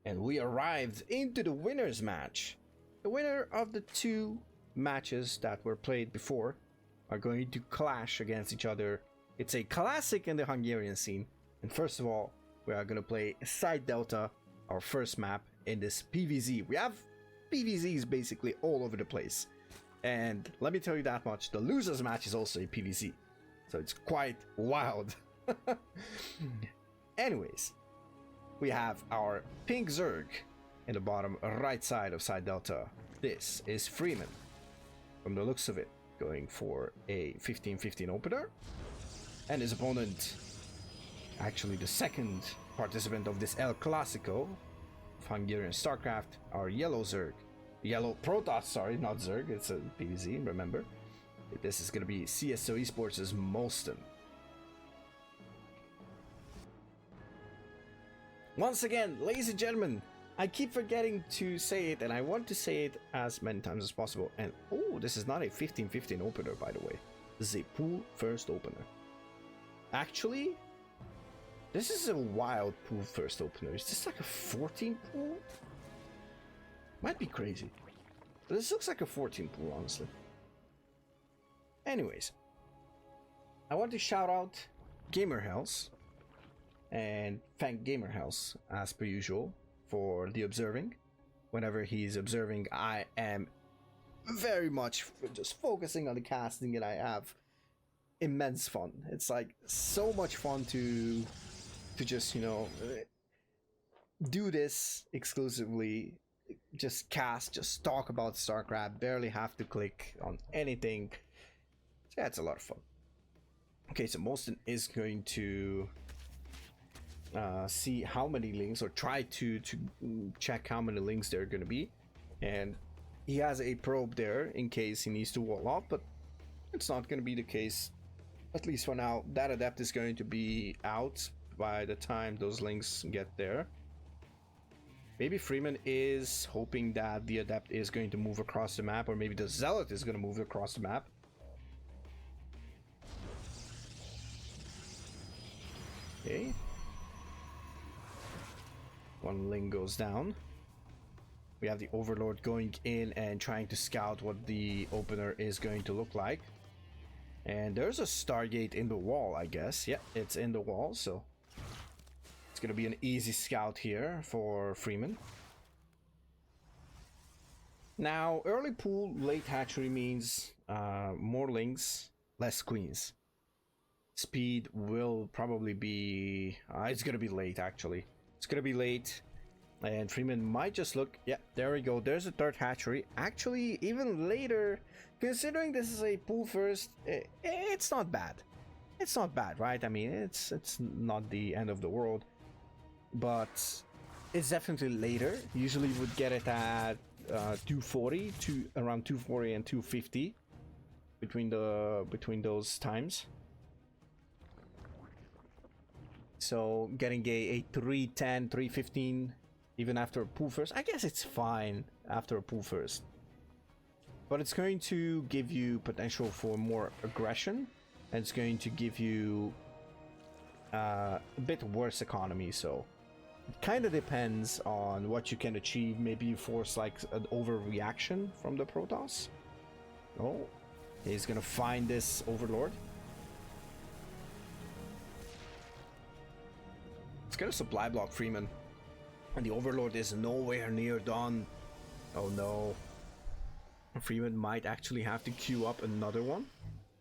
And we arrived into the winner's match. The winner of the two matches that were played before are going to clash against each other. It's a classic in the Hungarian scene. And first of all, we are going to play Side Delta, our first map in this PvZ. We have PvZs basically all over the place. And let me tell you that much, the loser's match is also a PvZ. So it's quite wild. Anyways, we have our pink Zerg in the bottom right side of Side Delta. This is Freeman, from the looks of it, going for a 15-15 opener. And his opponent, actually the second participant of this El Clasico of Hungarian Starcraft, our yellow Zerg. Yellow Protoss, sorry, not Zerg, it's a PvZ, remember. This is going to be CSO Esports' mOsTeN. Once again, ladies and gentlemen, I keep forgetting to say it, and I want to say it as many times as possible. And oh, this is not a 15-15 opener, by the way. This is a pool first opener. Actually, this is a wild pool first opener. Is this like a 14 pool? Might be crazy. But this looks like a 14 pool, honestly. Anyways, I want to shout out GamerHells and thank GamerHells as per usual for the observing. Whenever he's observing, I am very much just focusing on the casting, and I have immense fun. It's like so much fun to just, you know, do this exclusively, just cast, just talk about StarCraft, barely have to click on anything. So yeah, it's a lot of fun. Okay, so mOsTeN is going to see how many links, or try to check how many links there are going to be, and he has a probe there in case he needs to wall off, but it's not going to be the case, at least for now. That adept is going to be out by the time those links get there. Maybe Freeman is hoping that the adept is going to move across the map, or maybe the zealot is going to move across the map. Okay. One link goes down. We have the Overlord going in and trying to scout what the opener is going to look like. And there's a Stargate in the wall, I guess. Yeah, it's in the wall, so it's going to be an easy scout here for Freeman. Now, early pool, late hatchery means more links, less queens. Speed will probably be... it's going to be late, actually. It's going to be late. And Freeman might just look... Yeah, there we go. There's a third hatchery. Actually, even later, considering this is a pool first, it's not bad. It's not bad, right? I mean, it's not the end of the world. But it's definitely later. Usually you would get it at 240 to around 240 and 250 between those times. So getting a 310, 315 even after a pool first, I guess it's fine after a pool first. But it's going to give you potential for more aggression, and it's going to give you a bit worse economy. So it kind of depends on what you can achieve. Maybe you force like an overreaction from the Protoss. Oh, he's gonna find this Overlord. It's gonna supply block Freeman, and the Overlord is nowhere near done. Oh no. Freeman might actually have to queue up another one.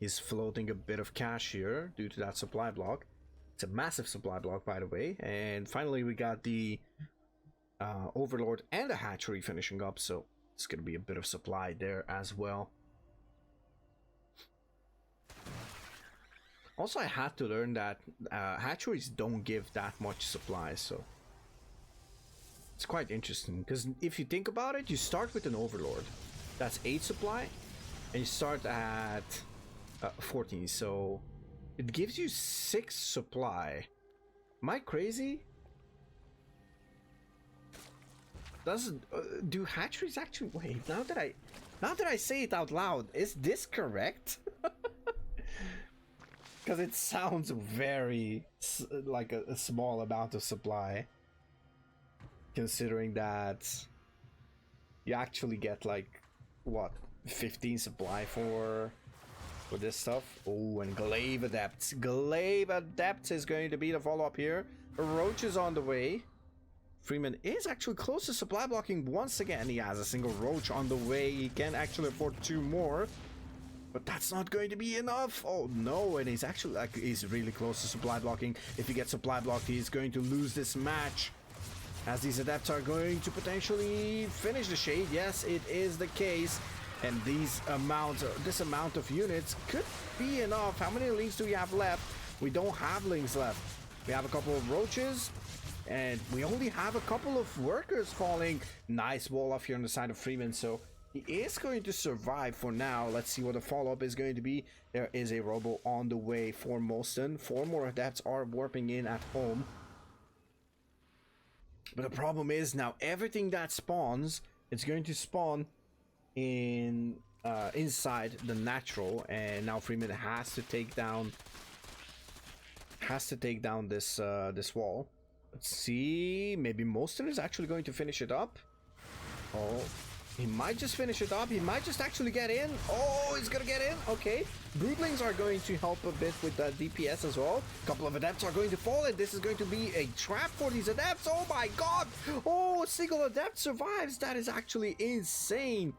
He's floating a bit of cash here due to that supply block. It's a massive supply block, by the way. And finally we got the Overlord and a hatchery finishing up, so it's gonna be a bit of supply there as well. Also, I had to learn that hatcheries don't give that much supply, so it's quite interesting. Because if you think about it, you start with an Overlord. That's 8 supply, and you start at 14, so it gives you 6 supply. Am I crazy? Doesn't do hatcheries actually? Wait, now that I say it out loud, is this correct? Because it sounds very like a small amount of supply. considering that you actually get like what 15 supply for this stuff. Oh, and Glaive Adepts. Glaive Adepts is going to be the follow-up here. Roach is on the way. Freeman is actually close to supply blocking once again. He has a single Roach on the way. He can actually afford 2 more. But that's not going to be enough. Oh no, and he's actually like he's really close to supply blocking. If he gets supply blocked, he's going to lose this match. As these adepts are going to potentially finish the shade. Yes, it is the case. And this amount of units could be enough. How many links do we have left? We don't have links left. We have a couple of roaches. And we only have a couple of workers falling. Nice wall off here on the side of Freeman. So he is going to survive for now. Let's see what the follow-up is going to be. There is a robo on the way for mOsTeN. 4 more adepts are warping in at home. But the problem is now everything that spawns, it's going to spawn in inside the natural, and now Freeman has to take down this this wall. Let's see, maybe mOsTeN is actually going to finish it up. Oh, he might just finish it up. He might just actually get in. Oh, he's gonna get in. Okay, Broodlings are going to help a bit with that DPS as well. A couple of adepts are going to fall, and this is going to be a trap for these adepts. Oh my god. Oh, a single adept survives. That is actually insane.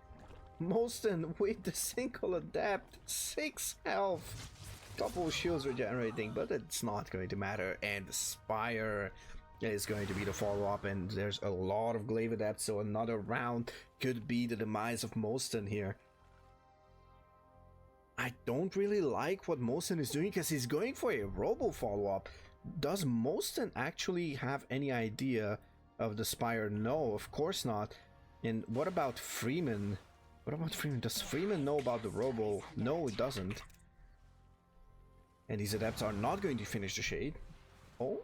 mOsTeN with the single adept, 6 health, couple shields regenerating, but it's not going to matter. And the Spire is going to be the follow-up, and there's a lot of Glaive adepts, so another round could be the demise of mOsTeN here. I don't really like what mOsTeN is doing because he's going for a robo follow-up. Does mOsTeN actually have any idea of the Spire? No, of course not. And what about Freeman? What about Freeman? Does Freeman know about the robo? No, it doesn't. And these adepts are not going to finish the shade. Oh,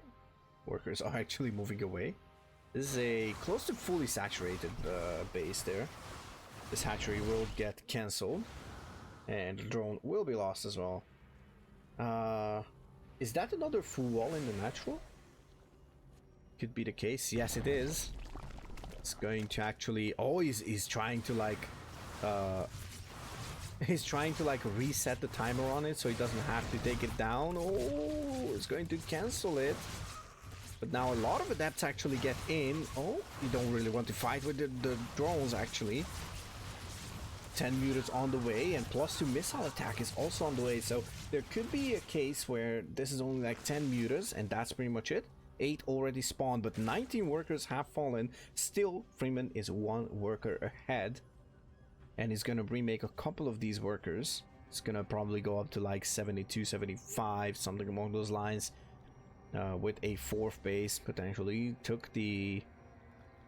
workers are actually moving away. This is a close to fully saturated base there. This hatchery will get cancelled. And the drone will be lost as well. Is that another full wall in the natural? Could be the case. Yes, it is. It's going to actually... Oh, he's trying to like... he's trying to like reset the timer on it so he doesn't have to take it down. Oh, it's going to cancel it. But now a lot of adepts actually get in. Oh, you don't really want to fight with the drones actually. 10 mutants on the way, and +2 missile attack is also on the way. So there could be a case where this is only like 10 mutants and that's pretty much it. 8 already spawned, but 19 workers have fallen. Still, Freeman is 1 worker ahead. And he's gonna remake a couple of these workers. It's gonna probably go up to like 72, 75, something along those lines. With a 4th base, potentially. Took the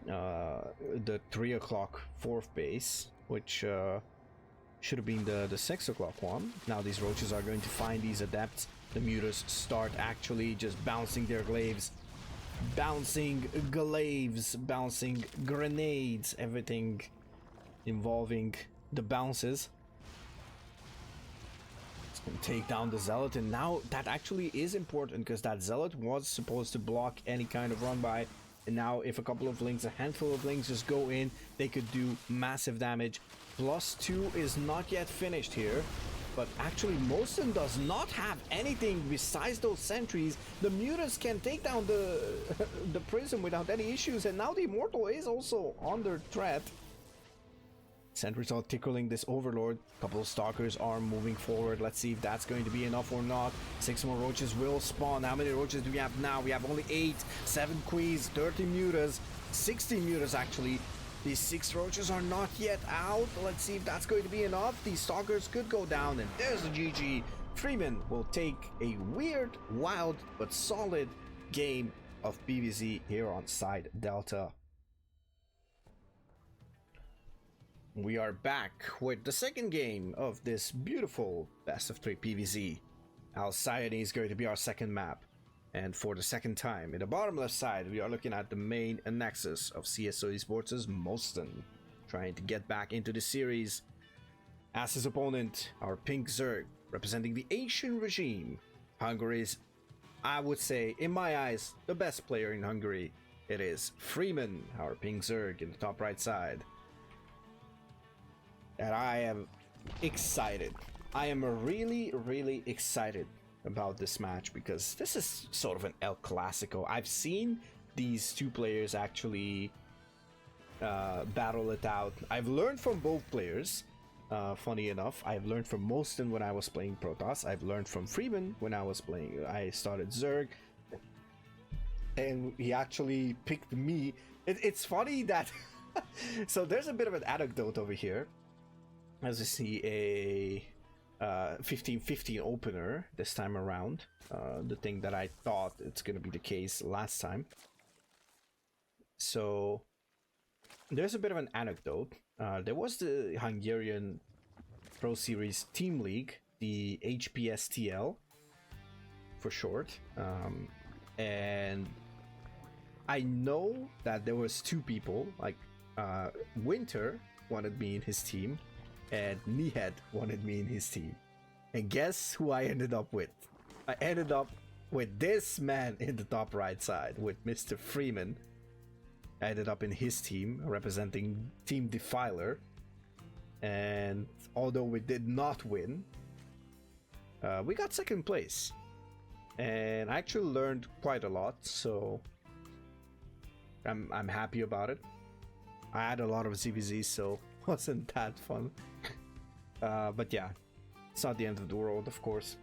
3 o'clock 4th base, which should have been the 6 o'clock one. Now these roaches are going to find these adepts. The mutants start actually just bouncing their glaives. Bouncing glaives, bouncing grenades, everything involving the bounces. It's going to take down the Zealot, and now that actually is important because that Zealot was supposed to block any kind of run by. And now if a couple of links, a handful of links just go in, they could do massive damage. +2 is not yet finished here. But actually mOsTeN does not have anything besides those sentries. The mutants can take down the prison without any issues. And now the Immortal is also under threat. Sentries are tickling this Overlord. A couple of Stalkers are moving forward. Let's see if that's going to be enough or not. 6 more roaches will spawn. How many roaches do we have now? We have only 8. 7 queens, 30 mutas, 60 mutas actually. These 6 roaches are not yet out. Let's see if that's going to be enough. These Stalkers could go down, and there's a GG. Freeman will take a weird, wild, but solid game of PvZ here on side Delta. We are back with the second game of this beautiful best of 3 PvZ. Alcyone is going to be our second map. And for the second time, in the bottom left side, we are looking at the main nexus of CSO Esports' mOsTeN, trying to get back into the series. As his opponent, our Pink Zerg, representing the Asian regime. Hungary is, I would say, in my eyes, the best player in Hungary. It is Freeman, our pink Zerg in the top right side. And I am excited. I am really, really excited about this match because this is sort of an El Clasico. I've seen these two players actually battle it out. I've learned from both players. Funny enough, I've learned from mOsTeN when I was playing Protoss. I've learned from Freeman when I started Zerg. And he actually picked me. It's funny that... So there's a bit of an anecdote over here. As you see, a 15-15 opener this time around. The thing that I thought it's going to be the case last time. So there's a bit of an anecdote. There was the Hungarian Pro Series Team League, the HPSTL for short. And I know that there was two people, like Winter wanted me in his team and Nihed wanted me in his team. And guess who I ended up with? I ended up with this man in the top right side, with Mr. Freeman. I ended up in his team, representing Team Defiler. And although we did not win, we got second place. And I actually learned quite a lot, so I'm happy about it. I had a lot of ZVZ, so wasn't that fun. But yeah, it's not the end of the world, of course.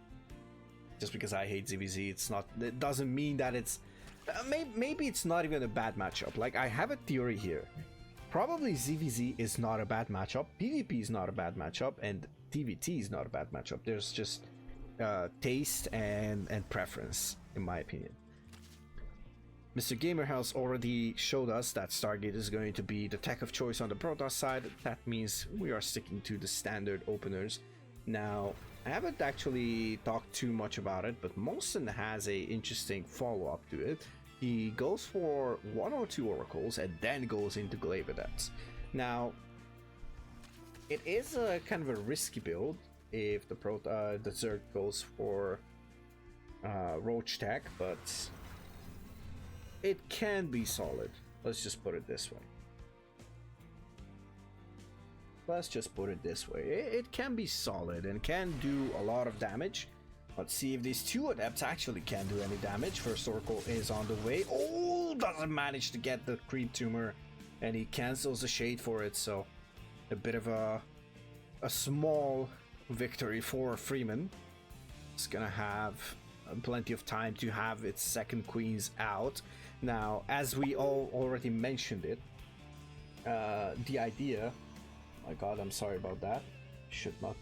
Just because I hate ZVZ, it doesn't mean that it's... maybe it's not even a bad matchup. Like, I have a theory here. Probably ZVZ is not a bad matchup, PvP is not a bad matchup, and TVT is not a bad matchup. There's just taste and preference, in my opinion. Mr. Gamerhouse already showed us that Stargate is going to be the tech of choice on the Protoss side. That means we are sticking to the standard openers. Now, I haven't actually talked too much about it, but mOsTeN has a interesting follow-up to it. He goes for 1 or 2 oracles and then goes into Glaive Adepts. Now, it is a kind of a risky build if the Zerg goes for Roach Tech, but it can be solid. Let's just put it this way. It can be solid and can do a lot of damage. Let's see if these 2 adepts actually can do any damage. First Oracle is on the way. Oh, doesn't manage to get the Creep Tumor, and he cancels the Shade for it, so a bit of a small victory for Freeman. It's gonna have plenty of time to have its second Queens out. Now, as we all already mentioned it, the idea... My god, I'm sorry about that. It should not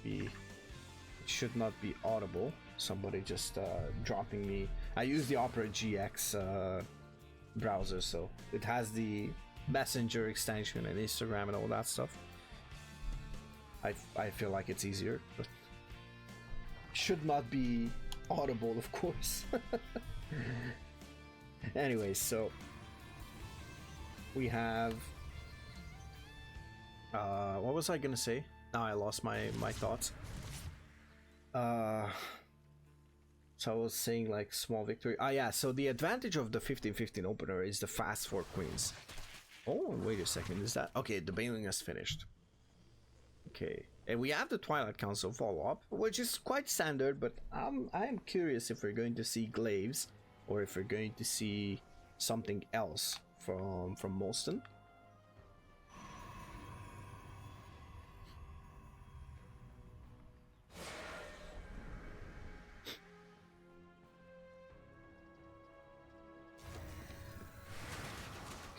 be audible. Somebody just dropping me. I use the Opera GX browser, so it has the Messenger extension and Instagram and all that stuff. I feel like it's easier, but should not be audible, of course. Anyways, so we have what was I gonna say? Now I lost my thoughts. So I was saying, like, small victory. Yeah, so the advantage of the 15-15 opener is the fast 4 queens. Oh, wait a second, is that... Okay, the bailing has finished. Okay, and we have the Twilight Council follow-up, which is quite standard, but I'm curious if we're going to see glaives or if we're going to see something else from mOsTeN.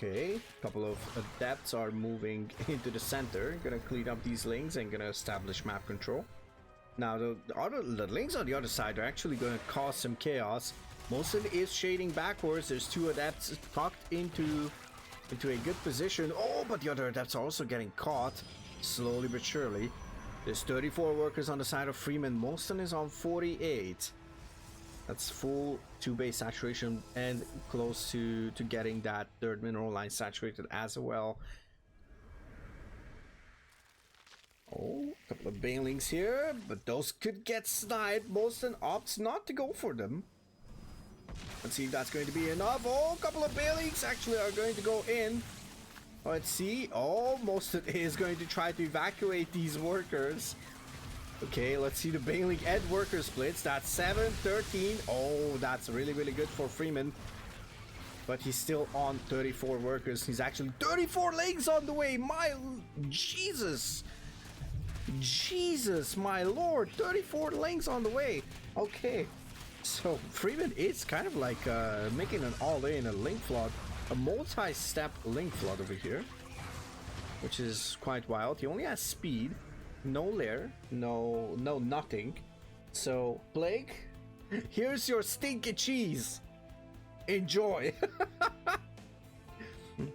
Okay, a couple of adepts are moving into the center, gonna clean up these links and gonna establish map control. Now the links on the other side are actually gonna cause some chaos. mOsTeN is shading backwards. There's 2 adepts tucked into a good position. Oh, but the other adepts are also getting caught, slowly but surely. There's 34 workers on the side of Freeman. mOsTeN is on 48. That's full 2-base saturation and close to getting that 3rd mineral line saturated as well. Oh, a couple of bailings here, but those could get sniped. mOsTeN opts not to go for them. Let's see if that's going to be enough. Oh, a couple of Bailings actually are going to go in. Let's see. Oh, mOsTeN is going to try to evacuate these workers. Okay, let's see the Bailing and worker splits. That's 7, 13. Oh, that's really, really good for Freeman. But he's still on 34 workers. He's actually 34 legs on the way. My Jesus. Jesus, my lord. 34 legs on the way. Okay. So Freeman is kind of like making an all-in, a link flood. A multi-step link flood over here. Which is quite wild. He only has speed. No lair. No nothing. So, Blake, here's your stinky cheese. Enjoy.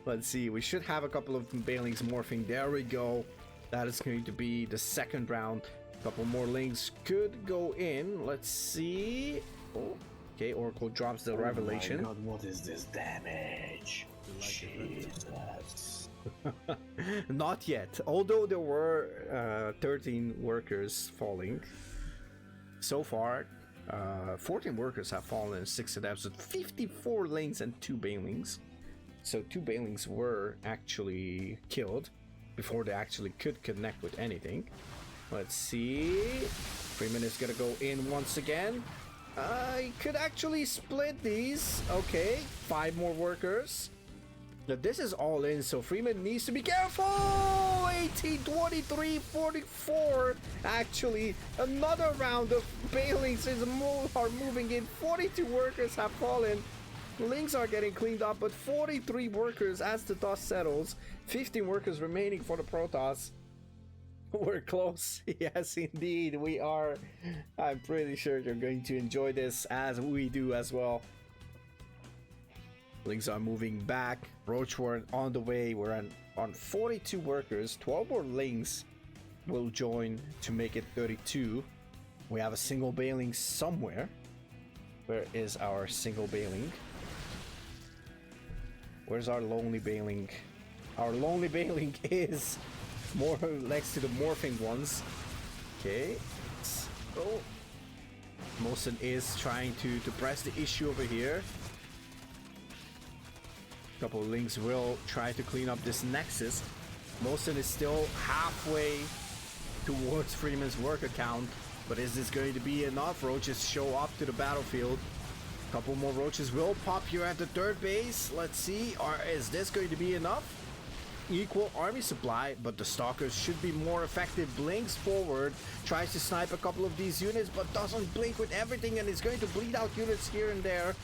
Let's see, we should have a couple of Bailings morphing. There we go. That is going to be the second round. A couple more links could go in. Let's see. Oh, okay, Oracle drops the revelation. Oh my god, what is this damage? Jesus. Not yet, although there were 13 workers falling. So far, 14 workers have fallen in 6 adepts with 54 lanes and 2 Bailings. So 2 Bailings were actually killed before they actually could connect with anything. Let's see. Freeman is gonna go in once again. He could actually split these. Okay, 5 more workers. Now this is all in, so Freeman needs to be careful. 18, 23, 44. Actually, another round of Bailings are moving in. 42 workers have fallen. Links are getting cleaned up, but 43 workers as the dust settles. 15 workers remaining for the Protoss. We're close. Yes, indeed, we are. I'm pretty sure you're going to enjoy this as we do as well. Links are moving back. Roachwort on the way. We're on 42 workers. 12 more links will join to make it 32. We have a single Bailing somewhere. Where is our single Bailing? Where's our lonely Bailing? Our lonely Bailing is more next to the morphing ones. Okay. Oh. mOsTeN is trying to press the issue over here. Couple of links will try to clean up this nexus. mOsTeN is still halfway towards Freeman's work account, but is this going to be enough? Roaches show up to the battlefield. Couple more roaches will pop here at the third base. Let's see, is this going to be enough? Equal army supply, but the stalkers should be more effective. Blinks forward, tries to snipe a couple of these units, but doesn't blink with everything, and is going to bleed out units here and there.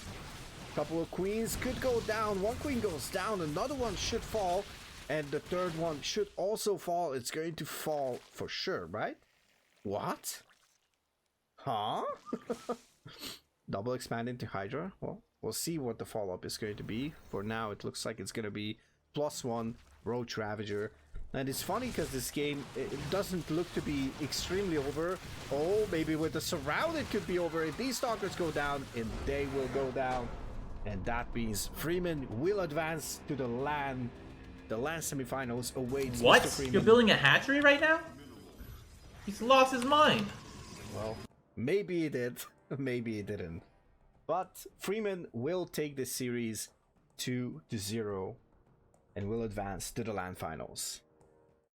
Couple of queens could go down. One queen goes down, another one should fall, and the third one should also fall. It's going to fall for sure, right? What? Huh? Double expand into Hydra. Well, we'll see what the follow-up is going to be. For now, it looks like it's going to be +1 Roach Ravager. And it's funny because this game, it doesn't look to be extremely over. Oh, maybe with the surround it could be over. If these stalkers go down, and they will go down. And that means Freeman will advance to the LAN. The LAN semifinals awaits What? Mr. Freeman. You're building a hatchery right now? He's lost his mind. Well, maybe he did. Maybe he didn't. But Freeman will take this series 2-0 and will advance to the LAN finals.